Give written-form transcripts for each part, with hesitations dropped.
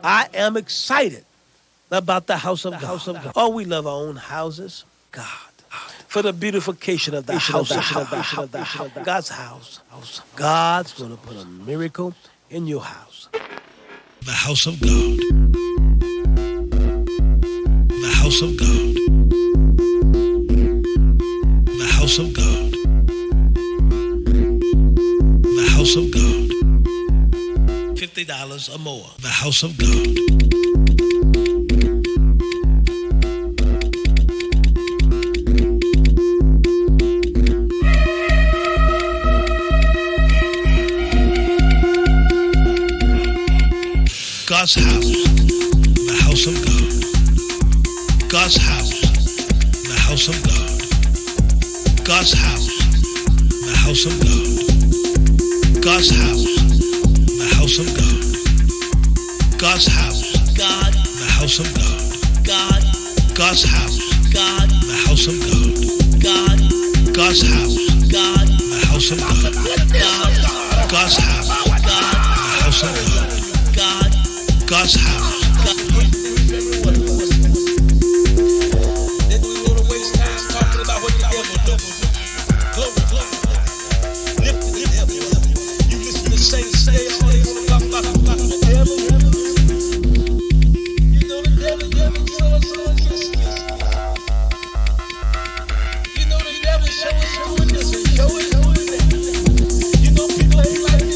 I am excited about the house of God. Oh, we love our own houses. God. For the beautification of the house of God's house. God's going to put a miracle in your house. The house of God. The house of God. The house of God. The house of God. $50 or more. The house of God. God's house, the house of God. God's house, the house of God. God's house, the house of God. God's house, the house of God. God's house, God, the house of God. God, God's house, God, the house of God. God, God's house, God, the house of God. God, God's house, God, the house of God. God, God's house. Then we want to waste time talking about what the devil does. Glory, glory. Lift the devil up. You listen to the saints say all they want to talk about the devil. You know the devil, so and so and this. You know the devil showing this and showing that. You know people ain't like this.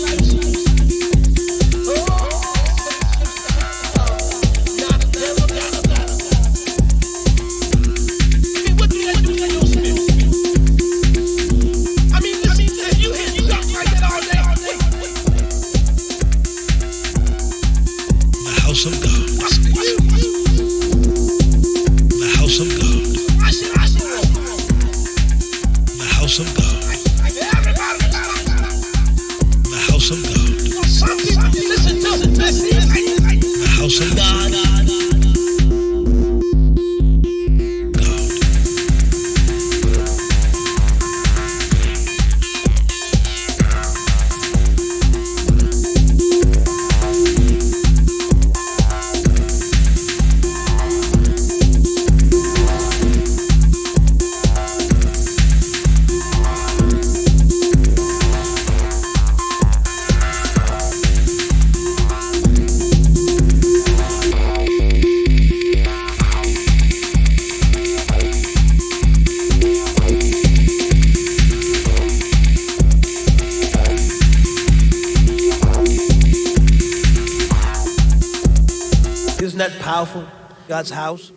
House of God. The house of God. The house of God. The house of God. The house of God. Isn't that powerful? God's house.